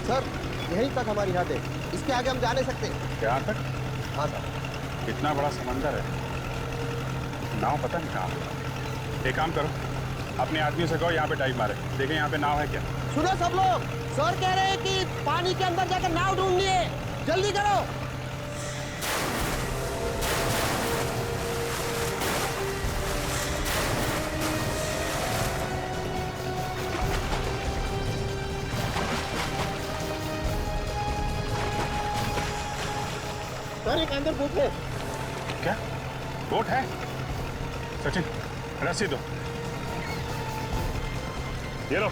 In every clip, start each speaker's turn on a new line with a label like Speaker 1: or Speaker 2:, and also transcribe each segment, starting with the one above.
Speaker 1: Sir यहीं तक हमारी हद है, इसके आगे हम जा नहीं सकते।
Speaker 2: यहाँ तक?
Speaker 1: हाँ सर।
Speaker 2: इतना बड़ा समंदर है, नाव पता नहीं कहाँ पे। एक काम करो, अपने आदमियों से कहो यहाँ पे डाइव मारे, देखें यहाँ पे नाव है क्या।
Speaker 1: सुनो सब लोग, सर कह रहे हैं कि पानी के अंदर जाकर नाव ढूंढनी है, जल्दी करो। सर एक अंदर बोट है।
Speaker 2: क्या बोट है? सचिन रस्सी दो, ये लो।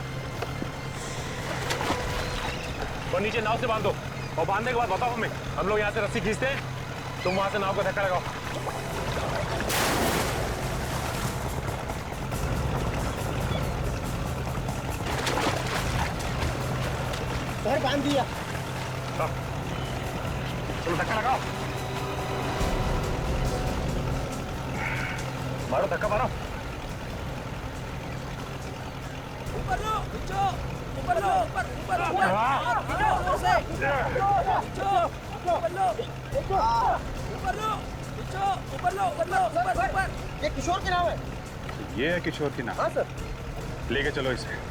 Speaker 3: और नीचे नाव से बांध दो, और बांधने के बाद बताओ हमें, हम लोग यहाँ से रस्सी खींचते हैं, तुम वहां से नाव का धक्का लगाओ।
Speaker 1: सर बांध दिया।
Speaker 3: चलो धक्का लगाओ, मारो धक्का मारो।
Speaker 4: ऊपर लो, खींचो, ऊपर लो, ऊपर ऊपर ऊपर खींचो से, खींचो, ऊपर लो, ऊपर लो, खींचो, ऊपर लो, ऊपर लो, ऊपर ऊपर।
Speaker 1: ये किशोर की नाव है।
Speaker 2: ये है किशोर की नाव।
Speaker 1: हाँ सर।
Speaker 2: लेके चलो इसे।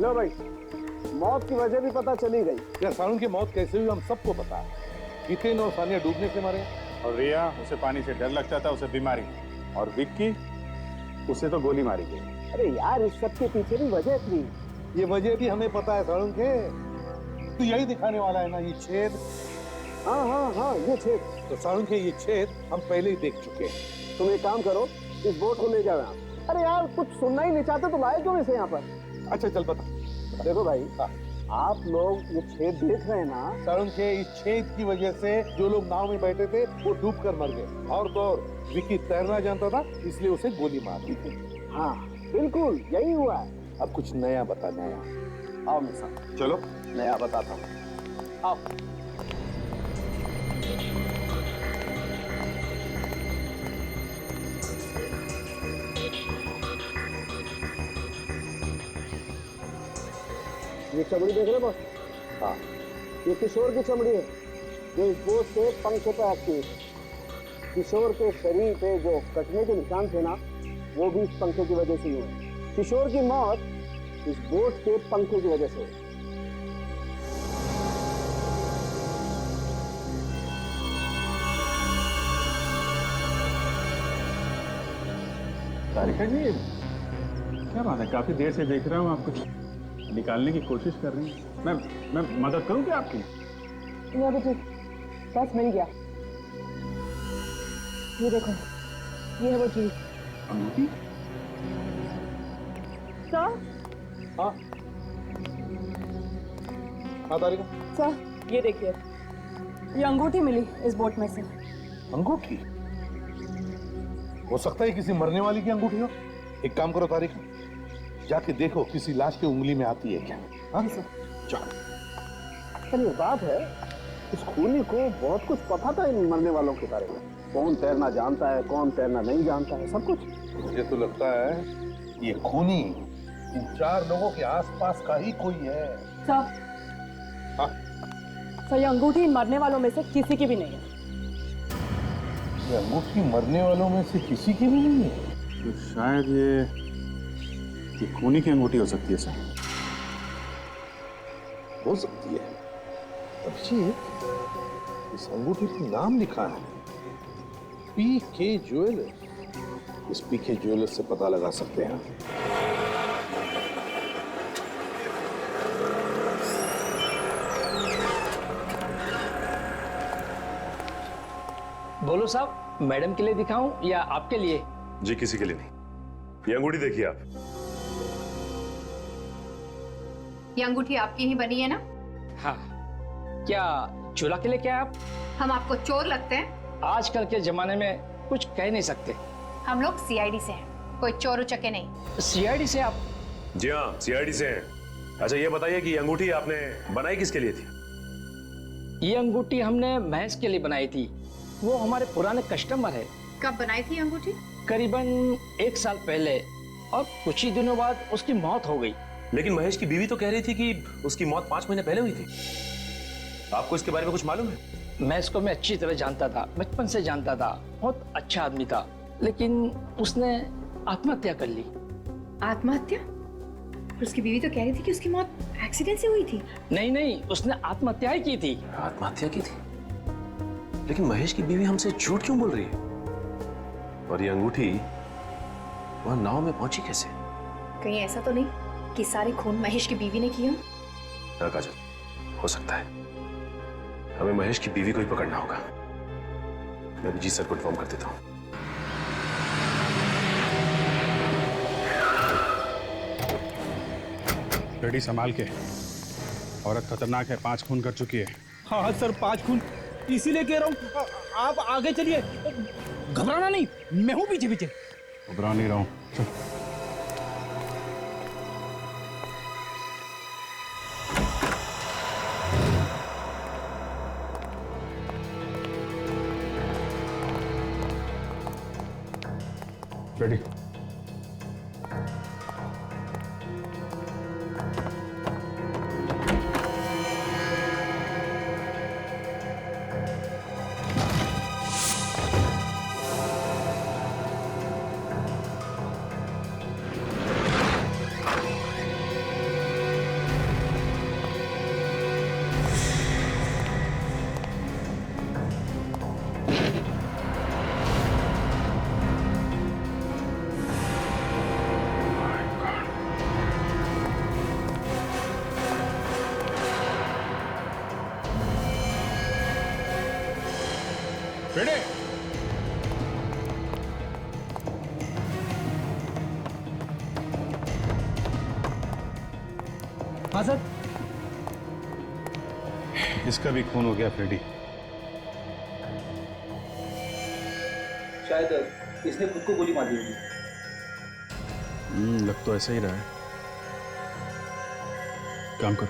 Speaker 5: लो भाई, मौत की वजह भी पता चली गई।
Speaker 6: यार सारुण की मौत कैसे हुई हम सबको पता है। इथेन और सानिया डूबने से मरे,
Speaker 2: और रिया, उसे पानी से डर लगता था, उसे बीमारी। और विक्की, उसे तो गोली मारी गई।
Speaker 5: अरे यार इस सब के पीछे भी वजह थी।
Speaker 6: ये वजह भी हमें पता है सारुण के। तो यही दिखाने वाला है ना ये छेद।
Speaker 5: हाँ हाँ हाँ ये छेद।
Speaker 6: तो सारुण के ये छेद हम पहले ही देख चुके हैं।
Speaker 5: तुम एक काम करो, इस बोट को ले जाओ यहाँ। अरे यार कुछ सुनना ही नहीं चाहते तो लाए क्यों इसे यहाँ पर?
Speaker 6: अच्छा चल बता।
Speaker 5: देखो भाई, आप लोग ये छेद देख रहे हैं ना,
Speaker 6: सारुण के इस छेद की वजह से जो लोग नाव में बैठे थे वो डूब कर मर गए। और तो और विक्की तैरना जानता था, इसलिए उसे गोली मार दी थी।
Speaker 5: हाँ बिल्कुल यही हुआ है।
Speaker 6: अब कुछ नया बता, नया।
Speaker 5: आओ मेरे साथ,
Speaker 6: चलो
Speaker 5: नया बताता हूँ। आओ। ये चमड़ी देख रहे बॉस? हाँ, ये किशोर की चमड़ी है जो इस बोट के पंख पे आती है। किशोर के शरीर पे जो कटने के निशान थे ना, वो भी इस पंखे की वजह से हुए। किशोर की मौत इस बोट के पंखे की वजह से हुई।
Speaker 2: तारिका जी, क्या बात है, काफी देर से देख रहा हूँ आप कुछ निकालने की कोशिश कर रही हैं। मैं मदद करूं क्या आपकी?
Speaker 7: नहीं अभी ठीक, बस मिल गया। ये देखो, ये है वो चीज।
Speaker 2: अंगूठी?
Speaker 7: सर?
Speaker 6: हाँ हाँ तारिका।
Speaker 7: सर ये देखिए, ये अंगूठी मिली इस बोट में से।
Speaker 6: अंगूठी? हो सकता है किसी मरने वाली की अंगूठी हो। एक काम करो तारिका, जाके देखो किसी लाश की उंगली में आती है क्या। हाँ चलो।
Speaker 5: पर ये बात है, इस खूनी को बहुत कुछ पता था इन मरने वालों के बारे में। कौन तैरना जानता है, कौन तैरना नहीं जानता है, सब कुछ।
Speaker 6: मुझे तो लगता है ये खूनी इन 4 लोगों के आसपास का ही कोई है।
Speaker 7: सर,
Speaker 6: हाँ?
Speaker 7: सर ये अंगूठी इन मरने वालों में से किसी की भी नहीं है।
Speaker 6: ये अंगूठी मरने वालों में से किसी की भी नहीं है?
Speaker 2: तो शायद ये खूनी की अंगूठी हो सकती है सर।
Speaker 6: हो सकती है। अभिषेक, इस अंगूठी पर नाम लिखा है पीके ज्वेलर्स। इस पीके ज्वेलर्स से पता लगा सकते हैं।
Speaker 8: बोलो साहब, मैडम के लिए दिखाऊं या आपके लिए?
Speaker 3: जी किसी के लिए नहीं। ये अंगूठी देखिए आप।
Speaker 9: ये अंगूठी आपकी ही बनी है ना?
Speaker 8: हाँ। क्या चोला के लिए क्या आप?
Speaker 9: हम आपको चोर लगते हैं?
Speaker 8: आजकल के जमाने में कुछ कह नहीं सकते।
Speaker 9: हम लोग सीआईडी से हैं, कोई चोर उचक्के नहीं।
Speaker 8: सीआईडी से आप?
Speaker 3: जी हाँ, सीआईडी से हैं। अच्छा ये बताइए कि ये अंगूठी आपने बनाई किसके लिए थी?
Speaker 8: ये अंगूठी हमने महेश के लिए बनाई थी। वो हमारे पुराने कस्टमर है।
Speaker 9: कब बनाई थी अंगूठी?
Speaker 8: करीबन 1 साल पहले, और कुछ ही दिनों बाद उसकी मौत हो गई।
Speaker 3: लेकिन महेश की बीवी तो कह रही थी कि उसकी मौत 5 महीने पहले हुई थी। आपको इसके बारे में कुछ मालूम है?
Speaker 8: महेश को मैं अच्छी तरह जानता था, बचपन से जानता था। बहुत अच्छा आदमी था, लेकिन उसने आत्महत्या कर ली।
Speaker 9: आत्महत्या? उसकी बीवी तो कह रही थी कि उसकी मौत एक्सीडेंट से हुई थी।
Speaker 8: नहीं, उसने आत्महत्या ही की थी।
Speaker 3: आत्महत्या की थी? लेकिन महेश की बीवी हमसे झूठ क्यों बोल रही है? और ये अंगूठी वहां नाव में पहुंची कैसे?
Speaker 9: कहीं ऐसा तो नहीं कि सारे खून महेश की बीवी ने किया?
Speaker 3: हाँ काजल, हो सकता है। हमें महेश की बीवी को ही पकड़ना होगा। मैं भी जी सर को इन्फॉर्म कर देता हूँ।
Speaker 2: रेडी संभाल के। औरत खतरनाक है, 5 खून कर चुकी है।
Speaker 1: हाँ सर, 5 खून। इसीलिए कह रहा हूँ आप आगे चलिए, घबराना नहीं, मैं हूँ पीछे पीछे।
Speaker 2: घबरा नहीं रहा हूँ, चल। रेडी। रेडी।
Speaker 1: हाँ सर।
Speaker 2: इसका भी खून हो गया फ्रेडी।
Speaker 10: शायद इसने खुद को गोली मार दी होगी।
Speaker 2: लग तो ऐसा ही रहा है। काम करो,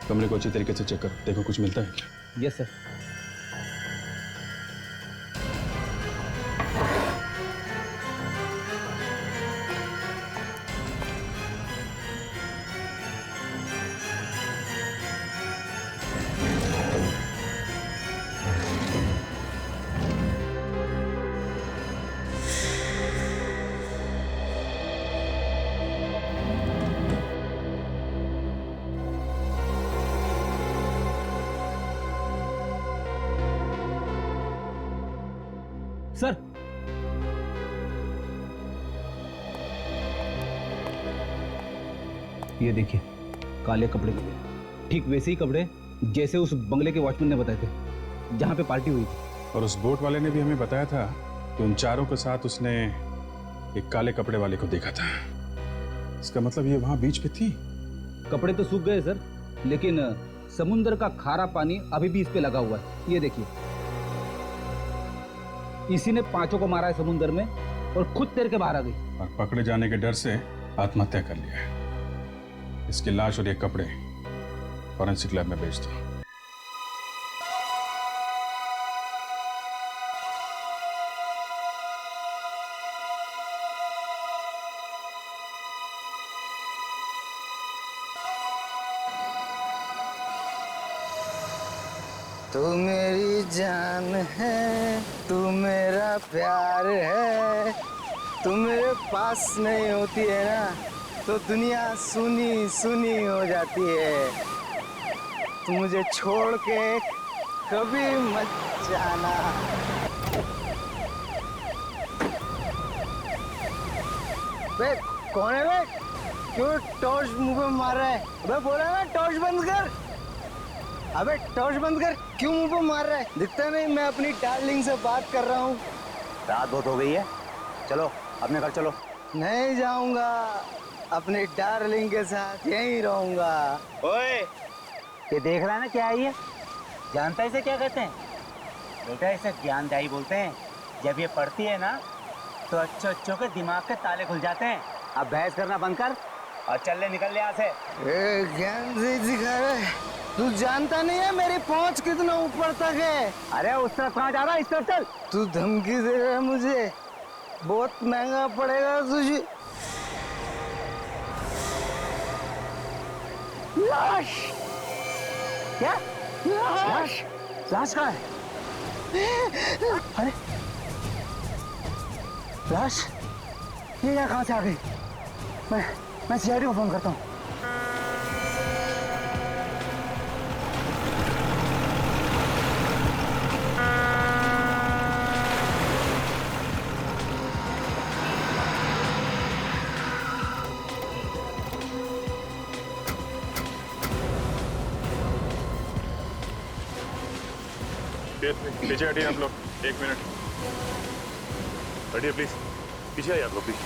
Speaker 2: कमरे को अच्छी तरीके से चेक करो, देखो कुछ मिलता है क्या।
Speaker 1: Yes sir. सर, ये देखिए काले कपड़े, ठीक वैसे ही कपड़े जैसे उस बंगले के वॉचमैन ने बताए थे जहां पे पार्टी हुई थी।
Speaker 2: और उस बोट वाले ने भी हमें बताया था कि उन चारों के साथ उसने एक काले कपड़े वाले को देखा था। इसका मतलब ये वहां बीच पे थी।
Speaker 1: कपड़े तो सूख गए सर, लेकिन समुद्र का खारा पानी अभी भी इस पे लगा हुआ है। ये देखिए, इसी ने 5 को मारा है समुद्र में और खुद तैर के बाहर आ गई।
Speaker 2: और पकड़े जाने के डर से आत्महत्या कर लिया है। इसकी लाश और ये कपड़े फॉरेंसिक लैब में भेज दो।
Speaker 11: तू मेरी जान है, तू मेरा प्यार है, तू मेरे पास नहीं होती है ना तो दुनिया सुनी सुनी हो जाती है। तू मुझे छोड़ के कभी मत जाना। बे कौन है बे? क्यों टॉर्च मुंह पे मार रहा है? बे बोला ना टॉर्च बंद कर। अबे टॉर्च बंद कर, क्यों मुंह पे मार रहा है? दिखता नहीं मैं अपनी डार्लिंग से बात कर रहा हूँ।
Speaker 5: रात बहुत हो गई है, चलो अपने घर चलो।
Speaker 11: नहीं जाऊंगा, अपनी डार्लिंग के साथ यहीं रहूंगा।
Speaker 5: ओए, ये देख रहा है ना क्या है ये? जानता है इसे क्या कहते हैं? बेटा इसे ज्ञानदायी बोलते हैं। जब ये पढ़ती है ना तो अच्छों अच्छों के दिमाग के ताले खुल जाते हैं। अब बहस करना बंद कर
Speaker 11: और चल ले, निकल ले यहाँ से। ज्ञान से दिखा रहे, तू जानता नहीं है मेरी पहुंच कितना ऊपर तक है। अरे उस तरफ कहाँ जा रहा है, इस तरफ चल। तू धमकी दे रहा है मुझे, बहुत महंगा पड़ेगा तुझे। लाश? क्या लाश? लाश कहाँ है? अरे लाश ये यहाँ कहाँ से आ गई? मैं सीआईडी को फोन करता हूँ।
Speaker 2: पीछे हटिए आप लोग, 1 मिनट हटिए प्लीज, पीछे आइए आप लोग प्लीज।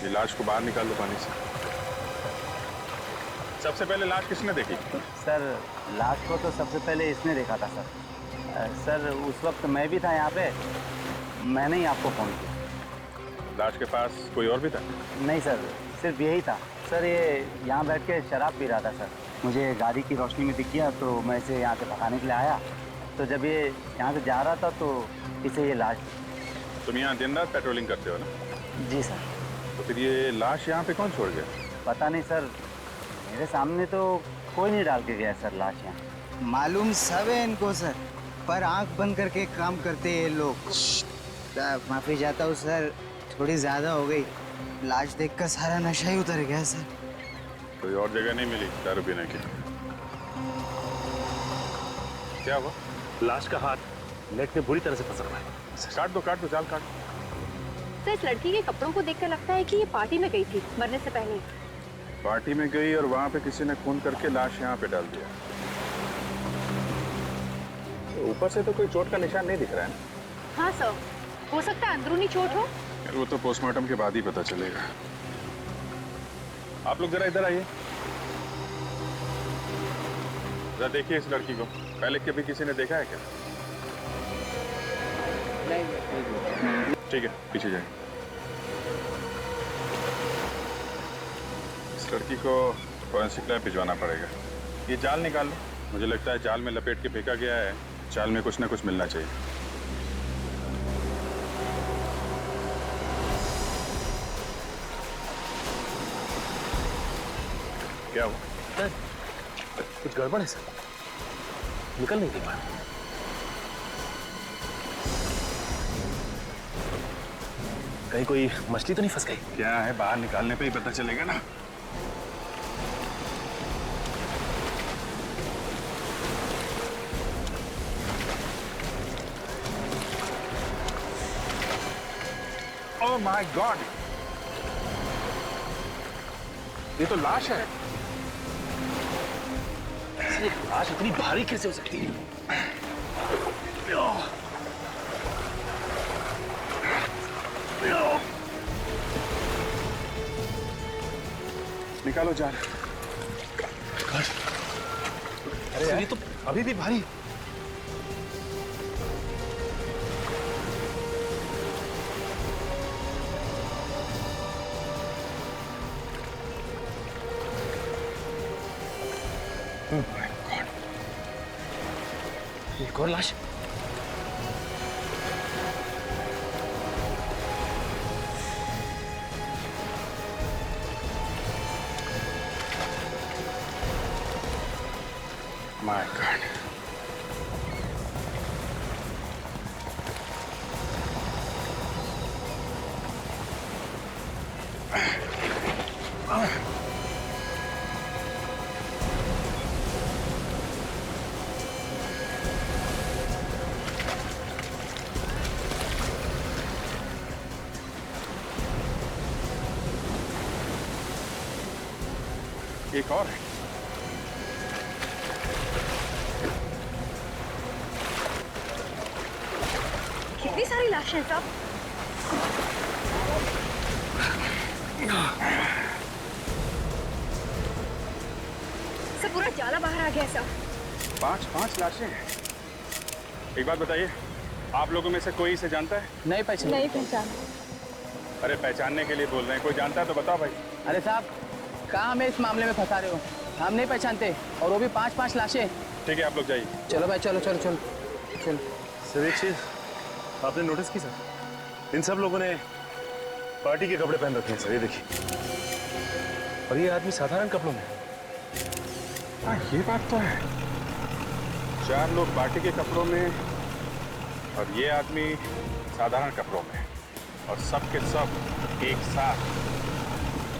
Speaker 2: ये लाश को बाहर निकाल लो पानी से। सबसे पहले लाश किसने देखी?
Speaker 11: सर लाश को तो सबसे पहले इसने देखा था सर। सर उस वक्त मैं भी था यहाँ पे, मैंने ही आपको फोन किया।
Speaker 2: लाश के पास कोई और भी था?
Speaker 11: नहीं सर, सिर्फ यही था सर। ये यहाँ बैठ के शराब पी रहा था सर, मुझे गाड़ी की रोशनी में दिख गया तो मैं इसे यहाँ से भगाने के लिए आया। तो जब ये यहाँ से जा रहा था तो इसे ये लाश।
Speaker 2: तुम यहाँ दिन रात पेट्रोलिंग करते हो ना?
Speaker 11: जी सर।
Speaker 2: तो फिर ये लाश यहाँ पे कौन छोड़ गया?
Speaker 11: पता नहीं सर, मेरे सामने तो कोई नहीं डाल के गया सर लाश यहाँ। मालूम सब है इनको सर, पर आंख बंद करके काम करते हैं ये लोग। माफी चाहता हूँ सर, थोड़ी ज्यादा हो गई। लाश देखकर सारा नशा ही उतर गया सर।
Speaker 2: कोई और जगह नहीं मिली दारू पीने की? क्या हुआ?
Speaker 3: लाश का हाथ नेट में बुरी तरह से फंसा हुआ है।
Speaker 2: काट दो चाल काट।
Speaker 9: तो इस लड़की के कपड़ों को देखकर लगता है कि ये पार्टी में गई थी मरने से पहले।
Speaker 2: पार्टी में गई और वहां पे किसी ने खून करके लाश यहाँ पे डाल दिया। ऊपर से तो कोई चोट का निशान नहीं दिख रहा है ना?
Speaker 9: हाँ सर, हो सकता है अंदरूनी चोट हो।
Speaker 2: यार वो तो पोस्टमार्टम के बाद ही पता चलेगा। आप लोग जरा इधर आइए, जरा देखिए इस लड़की को। पहले कभी किसी ने देखा है क्या?
Speaker 8: नहीं।
Speaker 2: ठीक है, पीछे जाइए। इस लड़की को फॉरेंसिक लैब भिजवाना पड़ेगा। ये जाल निकाल लो, मुझे लगता है जाल में लपेट के फेंका गया है। जाल में कुछ ना कुछ मिलना चाहिए। क्या हुआ?
Speaker 3: सर कुछ गड़बड़ है सर, निकल नहीं दे पा रहा। कहीं कोई मछली तो नहीं फंस गई?
Speaker 2: क्या है, बाहर निकालने पे ही पता चलेगा ना। ओह माय गॉड, ये तो लाश है।
Speaker 3: लाश इतनी भारी कैसे हो सकती है?
Speaker 2: निकालो जान।
Speaker 3: अरे ये तो अभी भी भारी। एक और लाश।
Speaker 2: My God. एक और है।
Speaker 9: कितनी सारी लाशें सब। सब पूरा जाला बाहर आ गया सब।
Speaker 2: 5 लाशें हैं। एक बात बताइए, आप लोगों में से कोई इसे जानता है?
Speaker 8: नहीं पहचान।
Speaker 7: नहीं पहचान।
Speaker 2: अरे पहचानने के लिए बोल रहे हैं, कोई जानता है तो बताओ भाई।
Speaker 11: अरे साहब, कहाँ हमें इस मामले में फंसा रहे हो? हम नहीं पहचानते, और वो भी 5-5 लाशें।
Speaker 2: ठीक है, आप लोग जाइए।
Speaker 11: चलो भाई, चलो चलो चलो चलो।
Speaker 3: सर एक चीज आपने नोटिस की सर, इन सब लोगों ने पार्टी के कपड़े पहन रखे हैं सर, ये देखिए। और ये आदमी साधारण कपड़ों में।
Speaker 2: हाँ, ये बात तो है। 4 लोग पार्टी के कपड़ों में और ये आदमी साधारण कपड़ों में, और सब के सब एक साथ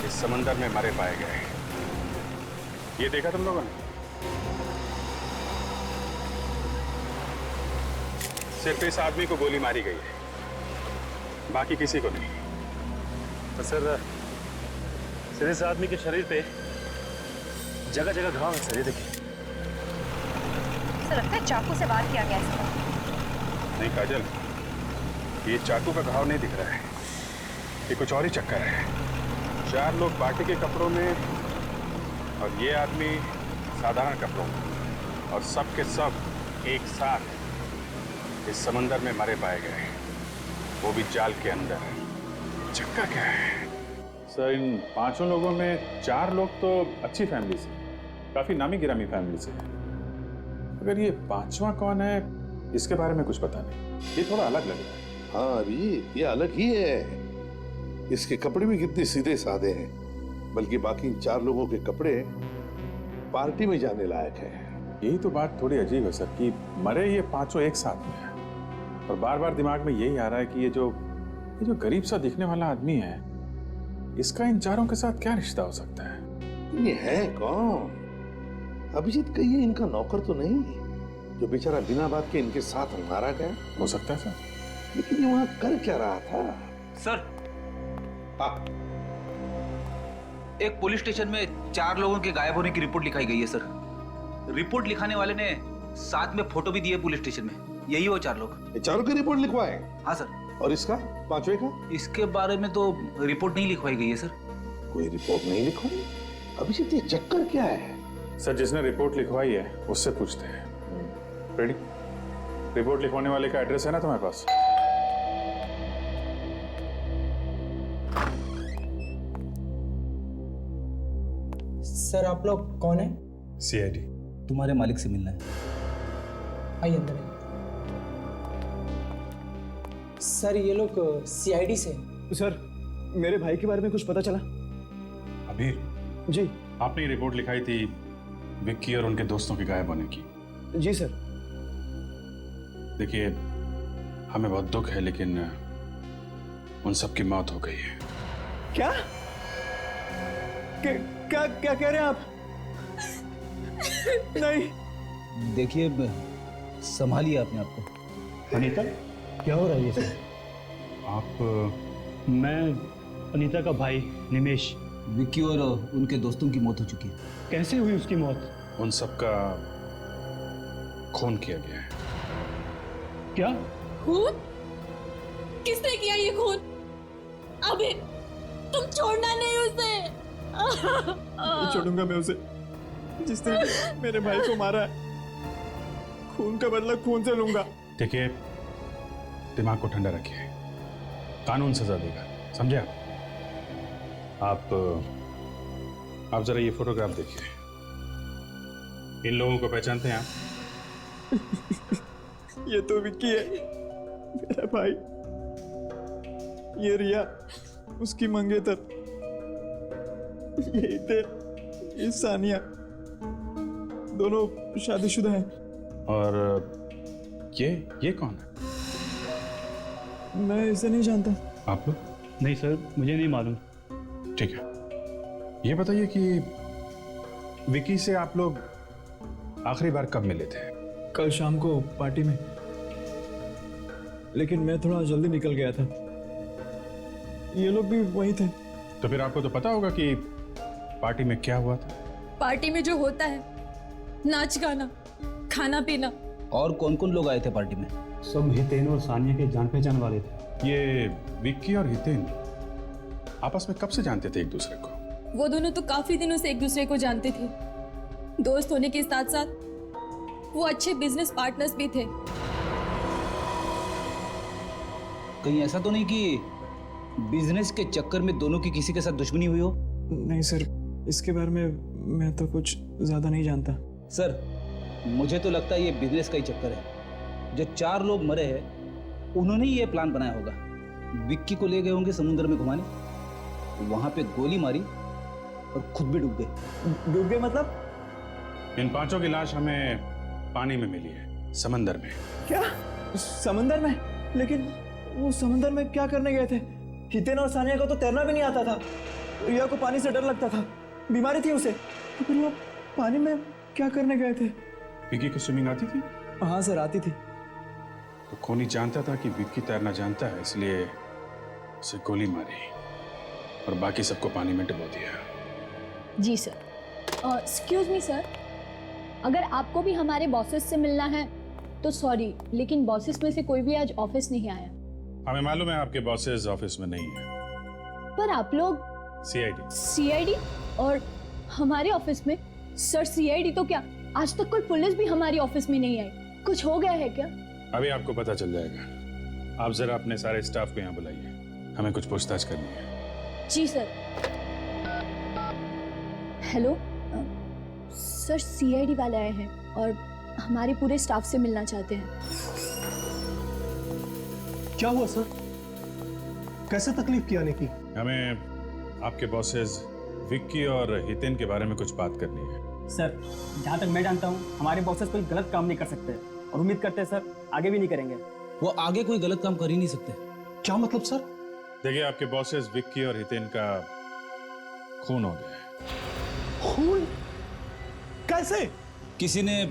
Speaker 2: इस समंदर में मरे पाए गए। ये देखा तुम लोगों ने? सिर्फ इस आदमी को गोली मारी गई है, बाकी किसी को नहीं।
Speaker 3: तो सर इस आदमी के शरीर पे जगह जगह घाव है सर, ये देखिए।
Speaker 9: सर लगता है चाकू से वार किया गया है इसको।
Speaker 2: नहीं काजल, ये चाकू का घाव नहीं दिख रहा है, ये कुछ और ही चक्कर है। 4 लोग पार्टी के कपड़ों में और ये आदमी साधारण कपड़ों में, और सब के सब एक साथ इस समंदर में मरे पाए गए, वो भी जाल के अंदर। चक्कर क्या है? सर इन 5 लोगों में 4 लोग तो अच्छी फैमिली से, काफी नामी गिरामी फैमिली से है। अगर ये 5वां कौन है, इसके बारे में कुछ पता नहीं। ये थोड़ा अलग लग रहा है।
Speaker 6: हाँ अभी ये अलग ही है। इसके कपड़े भी कितने सीधे साधे हैं, बल्कि बाकी 4 लोगों के कपड़े पार्टी में जाने लायक है।
Speaker 2: यही तो बात थोड़ी अजीब है सर, कि मरे ये 5 एक साथ में है, और बार बार दिमाग में यही आ रहा है कि ये जो गरीब सा दिखने वाला आदमी है, इसका इन 4 के साथ क्या रिश्ता हो सकता है?
Speaker 6: ये है कौन? अभिजीत कहिए इनका नौकर तो नहीं, जो बेचारा बिना बात के इनके साथ मारा गया?
Speaker 2: हो सकता है सर,
Speaker 6: लेकिन ये वहां कर क्या रहा था?
Speaker 1: सर,
Speaker 6: हाँ,
Speaker 1: एक पुलिस स्टेशन में 4 लोगों के गायब होने की रिपोर्ट लिखाई गई है सर। रिपोर्ट लिखाने वाले ने साथ में फोटो भी दी है पुलिस स्टेशन में। यही वो 4 लोग।
Speaker 6: ये 4 की रिपोर्ट लिखवाए?
Speaker 1: हाँ सर।
Speaker 6: और इसका 5वें का?
Speaker 1: इसके बारे में तो रिपोर्ट नहीं लिखवाई गई है सर।
Speaker 6: कोई रिपोर्ट नहीं लिखवाई? अभिजीत ये चक्कर क्या है?
Speaker 2: सर जिसने रिपोर्ट लिखवाई है उससे पूछते हैं। रेडी? रिपोर्ट लिखवाने वाले का एड्रेस है ना तुम्हारे पास?
Speaker 11: सर आप लोग कौन है?
Speaker 2: CID।
Speaker 1: तुम्हारे मालिक से मिलना है।
Speaker 11: आइए अंदर आइए। सर ये लोग CID से।
Speaker 5: सर मेरे भाई के बारे में कुछ पता चला?
Speaker 2: अबीर
Speaker 5: जी।
Speaker 2: आपने ये रिपोर्ट लिखाई थी विक्की और उनके दोस्तों के गायब होने की।
Speaker 5: जी सर।
Speaker 2: देखिए हमें बहुत दुख है, लेकिन उन सब की मौत हो गई है।
Speaker 5: क्या क्या क्या कह रहे हैं आप? नहीं।
Speaker 1: देखिए, संभालिए अपने आप को।
Speaker 10: अनीता, क्या हो रहा है ये सब?
Speaker 2: आप?
Speaker 10: मैं अनीता का भाई निमेश।
Speaker 1: विक्की और उनके दोस्तों की मौत हो चुकी है।
Speaker 10: कैसे हुई उसकी मौत?
Speaker 2: उन सब का खून किया गया है।
Speaker 10: क्या
Speaker 7: खून? किसने किया ये खून? अबे तुम छोड़ना नहीं उसे।
Speaker 5: नहीं छोड़ूंगा मैं उसे, जिसने मेरे भाई को मारा है। खून का बदला खून से लूंगा।
Speaker 2: देखिए दिमाग को ठंडा रखिए, कानून सजा देगा, समझे आप? आप जरा ये फोटोग्राफ देखिए। इन लोगों को पहचानते हैं आप?
Speaker 5: ये तो विक्की है, मेरा भाई। ये रिया, उसकी मंगेतर। ये हितेन, ये सानिया, दोनों शादीशुदा हैं।
Speaker 2: और ये कौन है?
Speaker 5: मैं इसे नहीं जानता।
Speaker 2: आप लोग?
Speaker 10: नहीं सर, मुझे नहीं मालूम।
Speaker 2: ठीक है, ये बताइए कि विकी से आप लोग आखिरी बार कब मिले थे?
Speaker 5: कल शाम को पार्टी में, लेकिन मैं थोड़ा जल्दी निकल गया था। ये लोग भी वहीं थे।
Speaker 2: तो फिर आपको तो पता होगा कि पार्टी में क्या हुआ था।
Speaker 7: पार्टी में जो होता है, नाच गाना, खाना पीना।
Speaker 1: और कौन कौन लोग आए थे पार्टी में?
Speaker 10: सब हितेन और सानिया के जान पहचान वाले थे।
Speaker 2: ये विक्की और हितेन आपस में कब से जानते थे एक दूसरे को?
Speaker 7: वो दोनों तो काफी दिनों से एक दूसरे को जानते थे। दोस्त होने के साथ साथ वो अच्छे बिजनेस पार्टनर्स भी थे।
Speaker 1: कहीं ऐसा तो नहीं कि बिजनेस के चक्कर में दोनों की किसी के साथ दुश्मनी हुई हो?
Speaker 12: नहीं सर, इसके बारे में मैं तो कुछ ज्यादा नहीं जानता।
Speaker 1: सर, मुझे तो लगता है ये बिजनेस का ही चक्कर है। जो 4 लोग मरे हैं उन्होंने ही ये प्लान बनाया होगा। विक्की को ले गए होंगे समुद्र में घुमाने, वहां पे गोली मारी और खुद भी डूब गए।
Speaker 12: डूब गए मतलब?
Speaker 2: इन 5 की लाश हमें पानी में मिली है, समंदर में।
Speaker 12: क्या? समंदर में? लेकिन वो समंदर में क्या करने गए थे? हितेन और सानिया को तो तैरना भी नहीं आता था। रिया को पानी से डर लगता था, बीमारी थी उसे, तो फिर वो पानी में क्या करने गए थे?
Speaker 2: विक्की को स्विमिंग आती थी?
Speaker 12: हाँ सर, आती थी।
Speaker 2: तो खूनी जानता था कि विक्की तैरना जानता है, इसलिए उसे गोली मारी और बाकी सबको पानी में डुबो दिया।
Speaker 7: जी सर। एक्सक्यूज मी सर, अगर आपको भी हमारे बॉसेस से मिलना है तो सॉरी, लेकिन बॉसेस में से कोई भी आज ऑफिस नहीं आया।
Speaker 2: हमें मालूम है आपके बॉसेस ऑफिस में नहीं है।
Speaker 7: पर आप लोग सीआईडी और हमारे ऑफिस में? सर सीआईडी तो क्या, आज तक कोई पुलिस भी हमारी ऑफिस में नहीं आई। कुछ हो गया है क्या?
Speaker 2: अभी आपको पता चल जाएगा। आप जरा अपने सारे स्टाफ को यहाँ बुलाइए, हमें कुछ पूछताछ करनी है।
Speaker 7: जी सर। हेलो सर, सीआईडी वाले आए हैं और हमारे पूरे स्टाफ से मिलना चाहते हैं।
Speaker 12: क्या हुआ सर? कैसे तकलीफ की आने की?
Speaker 2: हमें आपके बॉसेस विक्की और हितेन के बारे में कुछ बात करनी है।
Speaker 12: सर, जहाँ तक मैं जानता हूँ हमारे बॉसेस कोई गलत काम नहीं कर सकते और उम्मीद करते हैं सर आगे भी नहीं करेंगे।
Speaker 1: वो आगे कोई गलत काम कर ही नहीं सकते।
Speaker 12: क्या मतलब सर?
Speaker 2: देखिए, आपके बॉसेस विक्की और हितेन का खून हो गया है।
Speaker 12: खून? कैसे?
Speaker 1: किसी ने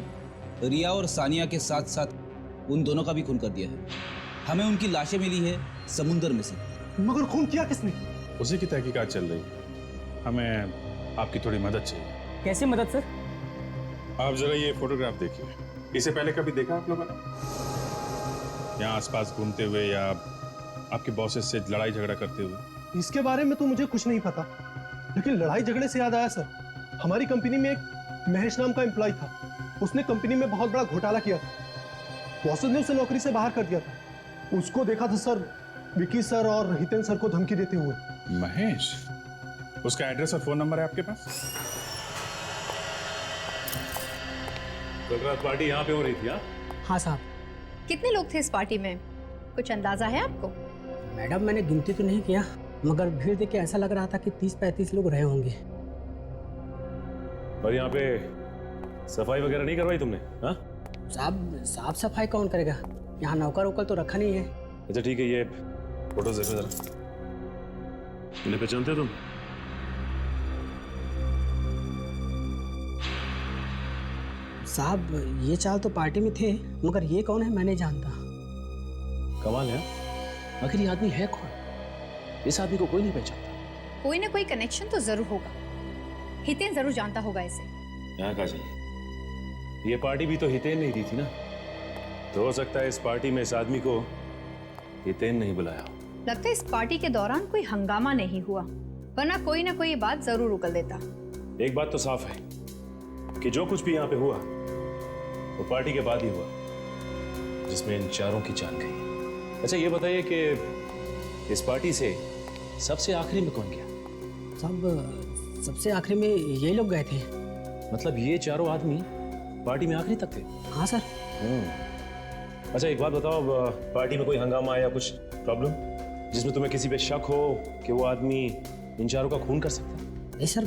Speaker 1: रिया और सानिया के साथ साथ उन दोनों का भी खून कर दिया है। हमें उनकी लाशें मिली है समुद्र में से।
Speaker 12: मगर खून किया किसने?
Speaker 2: उसी की तहकीकात चल रही है। हमें आपकी थोड़ी मदद चाहिए।
Speaker 12: कैसे मदद सर?
Speaker 2: आप जरा ये फोटोग्राफ देखिए। इसे पहले कभी देखा आप लोगों ने? यहाँ आसपास घूमते हुए या आपके बॉसेस से लड़ाई झगड़ा करते हुए?
Speaker 12: इसके बारे में तो मुझे कुछ नहीं पता, लेकिन लड़ाई झगड़े से याद आया सर, हमारी कंपनी में एक महेश नाम का एम्प्लॉय था। उसने कंपनी में बहुत बड़ा घोटाला किया था। बॉसेस ने उसे नौकरी से बाहर कर दिया था। उसको देखा था सर विकी सर और हितेन सर को धमकी देते हुए।
Speaker 2: महेश? उसका एड्रेस और फोन नंबर है आपके पास?
Speaker 3: कल रात पार्टी यहाँ पे हो रही थी?
Speaker 9: हाँ साहब।
Speaker 13: कितने लोग थे इस पार्टी में, कुछ अंदाजा है आपको?
Speaker 9: मैडम, मैंने गिनती तो नहीं किया, मगर भीड़ देख के ऐसा लग रहा था कि 30-35 लोग रहे होंगे।
Speaker 3: और यहाँ पे सफाई वगैरह नहीं करवाई तुमने? हाँ
Speaker 9: साहब, साफ सफाई कौन करेगा? यहाँ नौकर वोकर तो रखा नहीं है।
Speaker 3: अच्छा ठीक है, ये फोटोज देखो जरा। इन्हें पहचानते हो तुम?
Speaker 9: साहब, ये चाल तो पार्टी में थे, मगर ये कौन है मैं नहीं जानता।
Speaker 3: कमाल है।
Speaker 8: आखिर ये आदमी है कौन? इस आदमी को कोई नहीं पहचानता।
Speaker 13: कोई ना कोई कनेक्शन तो जरूर होगा। हितेन जरूर जानता होगा इसे।
Speaker 3: यहाँ काजल, ये पार्टी भी तो हितेन ने दी थी ना, तो हो सकता है इस पार्टी में इस आदमी को हितेन नहीं बुलाया।
Speaker 13: लगता है इस पार्टी के दौरान कोई हंगामा नहीं हुआ, वरना कोई ना कोई ये बात जरूर उगल देता।
Speaker 3: एक बात तो साफ है कि जो कुछ भी यहाँ पे हुआ वो पार्टी के बाद ही हुआ, जिसमें इन चारों की जान गई। अच्छा ये बताइए कि इस पार्टी से सबसे आखिरी में कौन गया?
Speaker 9: साहब, सबसे आखिरी में ये लोग गए थे।
Speaker 3: मतलब ये चारों आदमी पार्टी में आखिरी तक थे?
Speaker 9: हाँ सर।
Speaker 3: अच्छा एक बात बताओ, पार्टी में कोई हंगामा या कुछ प्रॉब्लम जिसमें तुम्हें किसी पे शक हो कि वो आदमी इन चारों का खून कर सकता है?
Speaker 9: नहीं सर,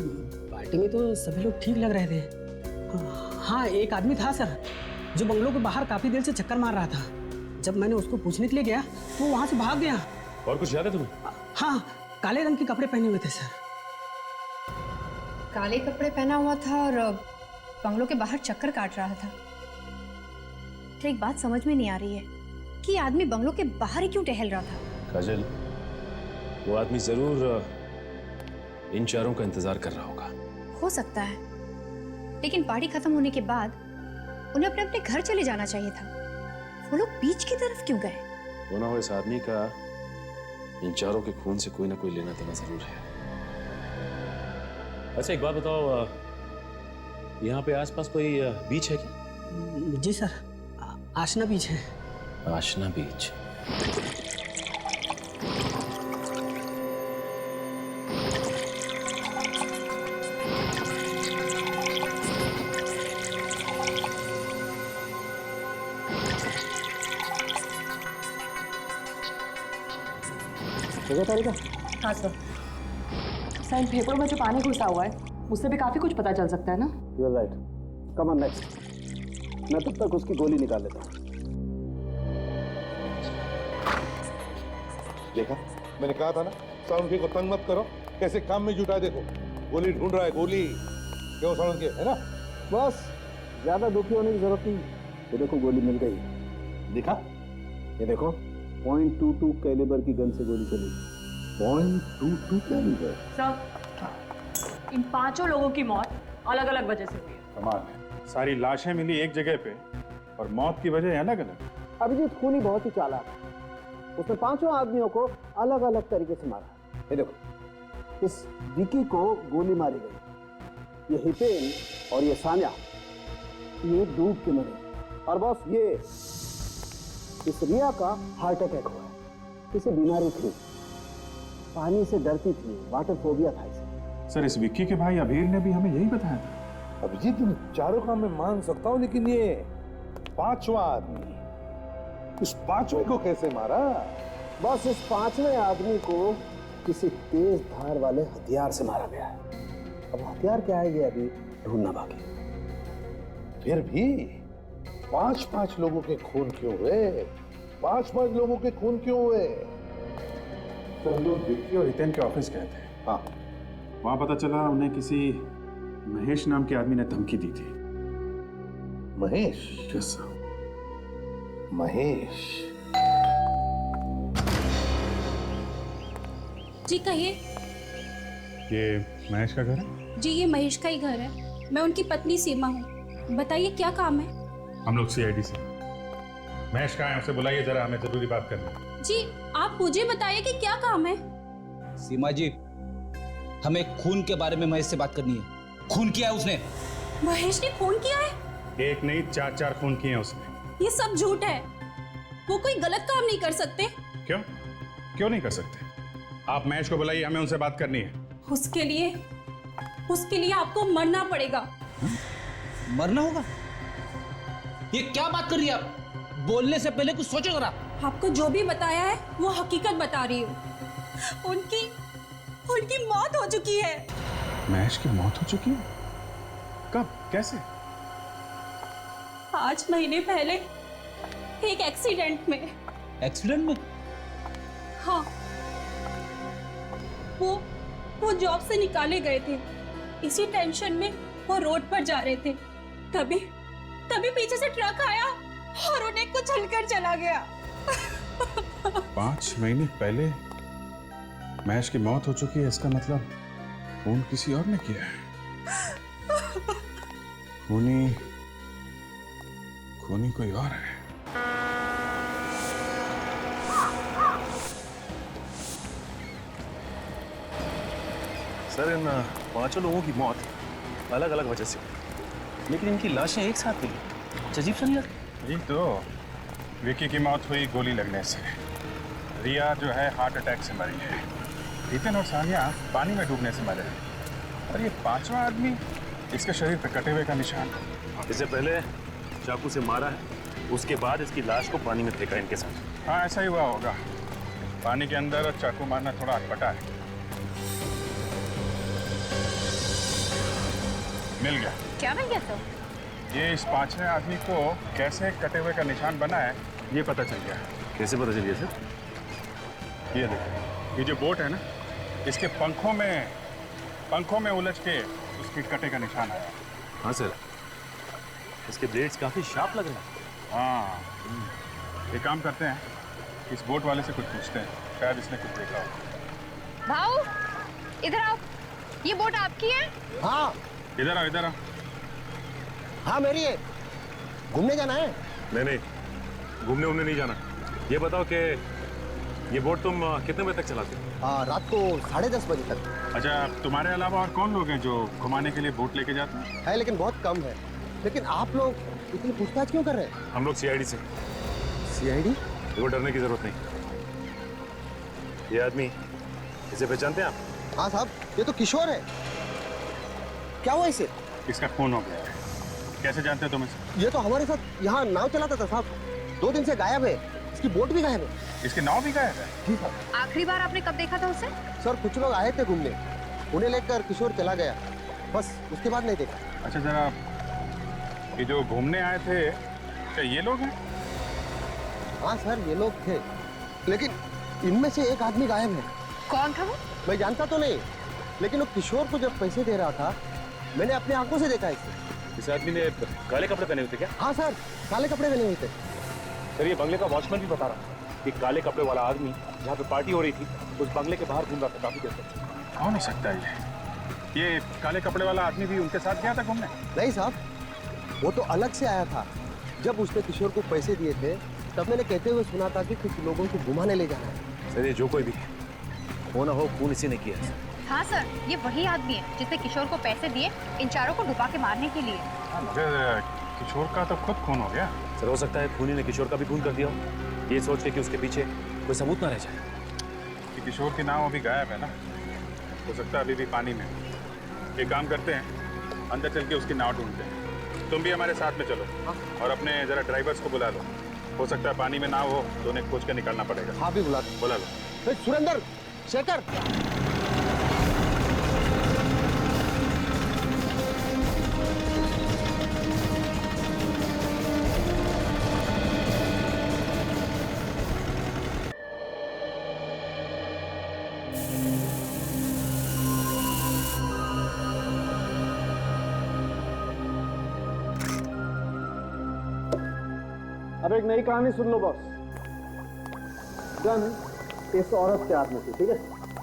Speaker 9: पार्टी में तो सभी लोग ठीक लग रहे थे। हाँ, एक आदमी था सर जो बंगलों के बाहर काफी देर से चक्कर मार रहा था। जब मैंने उसको पूछने के लिए गया तो वो वहां से भाग गया।
Speaker 3: और कुछ याद है तुम्हें?
Speaker 9: हाँ, काले रंग के कपड़े पहने हुए थे सर।
Speaker 13: काले कपड़े पहना हुआ था और बंगलों के बाहर चक्कर काट रहा था। तो एक बात समझ में नहीं आ रही है कि ये आदमी बंगलों के बाहर ही क्यों टहल रहा था?
Speaker 3: काजल, वो आदमी जरूर इन चारों का इंतजार कर रहा होगा।
Speaker 13: हो सकता है, लेकिन पार्टी खत्म होने के बाद उन्हें अपने अपने घर चले जाना चाहिए था। वो लोग बीच की तरफ क्यों गए?
Speaker 3: वो ना हो इस आदमी का इन चारों के खून से कोई ना कोई लेना देना जरूर है। अच्छा एक बात बताओ, यहाँ पे आसपास कोई बीच है क्या?
Speaker 9: जी सर, आशना बीच है।
Speaker 3: आशना बीच?
Speaker 5: देखो तारिका।
Speaker 14: हाँ सर। सर इन फेफड़ों में जो पानी घुसा हुआ है उससे भी काफी कुछ पता चल सकता है ना।
Speaker 5: You are right. Come on next. मैं तब तक उसकी गोली निकाल लेता हूँ।
Speaker 6: देखा, मैंने कहा था ना, सालुंखे को तंग मत करो। कैसे काम में जुटा, देखो गोली ढूंढ रहा है, गोली। क्यों सालुंखे, है ना?
Speaker 5: बस ज्यादा दुखी होने की जरूरत नहीं। ये देखो गोली मिल गई।
Speaker 6: देखा,
Speaker 5: ये देखो .22 कैलिबर की गन से गोली चली। .22 कैलिबर।
Speaker 14: सर इन पांचों लोगों की मौत अलग अलग वजह से हुई है।
Speaker 2: कमाल है, सारी लाशें मिली एक जगह पे और मौत की वजह अलग अलग।
Speaker 5: अभिजीत खूनी बहुत ही चालाक है। उसने पांचों आदमियों को अलग अलग तरीके से मारा। ये देखो, इस विकी को गोली मारी गई, ये हितेन और ये सान्या ये डूब के मरे। और बॉस ये इस रिया का हार्ट अटैक हुआ है। इसे बीमारी थी, पानी से डरती थी, वाटर फोबिया था इसे।
Speaker 2: सर इस विक्की के भाई अभीर ने भी हमें यही बताया था।
Speaker 6: अभिजीत इन चारों का मैं मान सकता हूँ, लेकिन ये पांचवा आदमी, इस पांचवें को कैसे मारा?
Speaker 5: बस इस पांचवें आदमी को किसी तेज धार वाले हथियार से मारा गया है। अब हथियार क्या है ये अभी ढूंढना बाकी।
Speaker 6: फिर भी पांच लोगों के खून क्यों हुए? पांच लोगों के खून क्यों हुए?
Speaker 2: तो हम लोग विक्की और हितेन के ऑफिस गए थे।
Speaker 6: हाँ,
Speaker 2: वहां पता चला उन्हें किसी महेश नाम के आदमी ने धमकी दी थी।
Speaker 6: महेश?
Speaker 2: Yes sir.
Speaker 6: महेश?
Speaker 15: जी कहिए।
Speaker 2: ये महेश का घर है?
Speaker 15: जी ये महेश का ही घर है। मैं उनकी पत्नी सीमा हूँ। बताइए क्या काम है?
Speaker 2: हम लोग सीआईडी से। महेश कहाँ है, उसे बुलाइए जरा, हमें जरूरी बात करनी है।
Speaker 15: जी आप मुझे बताइए कि क्या काम है।
Speaker 1: सीमा जी, हमें खून के बारे में महेश से बात करनी है। खून किया है उसने।
Speaker 15: महेश ने खून किया है?
Speaker 2: एक नहीं, चार खून किए हैं उसने।
Speaker 15: ये सब झूठ है। वो कोई गलत काम नहीं कर सकते।
Speaker 2: क्यों? क्यों नहीं कर सकते? आप महेश को बुलाइए, हमें उनसे बात करनी है।
Speaker 15: उसके लिए आपको मरना पड़ेगा।
Speaker 1: मरना होगा? ये क्या बात कर रही है आप? बोलने से पहले कुछ सोचो जरा।
Speaker 15: आपको जो भी बताया है वो हकीकत बता रही हूँ। उनकी मौत हो चुकी है।
Speaker 2: महेश की मौत हो चुकी है? कब? कैसे?
Speaker 15: 5 महीने पहले एक एक्सीडेंट में।
Speaker 1: एक्सीडेंट में?
Speaker 15: हाँ, वो जॉब से निकाले गए थे। इसी टेंशन में वो रोड पर जा रहे थे, तभी पीछे से ट्रक आया और उन्हें कुचलकर चला गया।
Speaker 2: 5 महीने पहले महेश की मौत हो चुकी है, इसका मतलब खून किसी और ने किया है। खूनी कोई और है।
Speaker 3: सर इन 5 लोगों की मौत अलग अलग वजह से हुई, लेकिन इनकी लाशें एक साथ मिली। अजीब सा नहीं लगता?
Speaker 2: यही तो, विकी की मौत हुई गोली लगने से, रिया जो है हार्ट अटैक से मरी है, हितेन और सानिया पानी में डूबने से मरे हैं, और ये पांचवा आदमी, इसके शरीर पर कटे हुए का निशान।
Speaker 3: इससे पहले चाकू से मारा है, उसके बाद इसकी लाश को पानी में फेंका इनके साथ।
Speaker 2: हाँ ऐसा ही हुआ होगा। पानी के अंदर चाकू मारना थोड़ा अटपटा है। मिल गया।
Speaker 15: क्या मिल गया सर?
Speaker 2: ये इस पांचवें आदमी को कैसे कटे हुए का निशान बना है ये पता चल गया।
Speaker 3: कैसे पता चल गया सर?
Speaker 2: ये देखो, ये जो बोट है ना, इसके पंखों में उलझ के उसके कटे का निशान आया।
Speaker 3: हाँ सर, इसके ब्लेड्स काफी शार्प लग रहे हैं।
Speaker 2: हाँ, एक काम करते हैं, इस बोट वाले से कुछ पूछते हैं, शायद इसने कुछ देखा हो।
Speaker 16: भाऊ इधर आओ, ये बोट आपकी है?
Speaker 5: हाँ।
Speaker 2: इधर आओ।
Speaker 5: हाँ मेरी है। घूमने जाना है?
Speaker 3: नहीं, घूमने नहीं जाना। ये बताओ कि ये बोट तुम कितने बजे तक चलाते हो?
Speaker 5: रात को 10:30 बजे तक।
Speaker 2: अच्छा, तुम्हारे अलावा और कौन लोग हैं जो घुमाने के लिए बोट लेके जाते हैं?
Speaker 5: है लेकिन बहुत कम है। लेकिन आप लोग इतनी पूछताछ क्यों कर रहे हैं?
Speaker 3: हम लोग सीआईडी से।
Speaker 5: सीआईडी?
Speaker 3: देखो, डरने की जरूरत नहीं। ये आदमी, इसे पहचानते हैं आप?
Speaker 5: हाँ साहब, ये तो किशोर है। क्या हुआ इसे?
Speaker 2: इसका खून हो गया है। कैसे जानते हो तुम इसे?
Speaker 5: ये तो हमारे साथ यहाँ नाव चलाता था साहब। 2 दिन से गायब है। उसकी बोट भी गायब है।
Speaker 2: इसकी नाव भी गायब है?
Speaker 5: जी सर।
Speaker 16: आखिरी बार आपने कब देखा था उसे?
Speaker 5: सर कुछ लोग आए थे घूमने, उन्हें लेकर किशोर चला गया, बस उसके बाद नहीं देखा।
Speaker 2: अच्छा जरा, ये जो घूमने आए थे क्या ये लोग हैं?
Speaker 5: हाँ सर ये लोग थे, लेकिन इनमें से एक आदमी गायब है।
Speaker 16: कौन था वो?
Speaker 5: मैं जानता तो नहीं, लेकिन वो किशोर को जब पैसे दे रहा था मैंने अपनी आंखों से देखा इसे।
Speaker 3: इस आदमी ने काले कपड़े पहने हुए थे क्या?
Speaker 5: हाँ सर, काले कपड़े पहने हुए थे।
Speaker 3: सर ये बंगले का वॉचमैन भी बता रहा था कि काले कपड़े वाला आदमी जहाँ पे पार्टी हो रही थी उस बंगले के बाहर घूम रहा था काफी देर तक।
Speaker 2: कौन हो सकता है ये काले कपड़े वाला आदमी भी उनके साथ गया था घूमने?
Speaker 5: नहीं साहब, वो तो अलग से आया था। जब उसने किशोर को पैसे दिए थे तब मैंने कहते हुए सुना था कि कुछ लोगों को घुमाने ले जाना है।
Speaker 3: सर ये जो कोई भी हो ना हो, खून इसी ने किया है।
Speaker 16: हाँ सर, ये वही आदमी है जिसने किशोर को पैसे दिए इन चारों को डुबा के मारने के लिए।
Speaker 2: मगर किशोर का तो खुद खून हो गया।
Speaker 3: सर हो सकता है खूनी ने किशोर का भी खून कर दिया हो, ये सोच के कि उसके पीछे कोई सबूत ना रह जाए।
Speaker 2: कि किशोर की नाव अभी गायब है ना, हो सकता है अभी भी पानी में। एक काम करते हैं, अंदर चल के उसकी नाव ढूंढते हैं। तुम भी हमारे साथ में चलो और अपने जरा ड्राइवर्स को बुला लो। हो सकता है पानी में नाव हो तो उन्हें खोज कर निकालना पड़ेगा।
Speaker 5: हाँ भी बुला
Speaker 2: लो।
Speaker 5: सुरेंद्र, शेखर,
Speaker 12: अब एक नई कहानी सुन लो बॉस। गन इस औरत के हाथ में थी, ठीक है?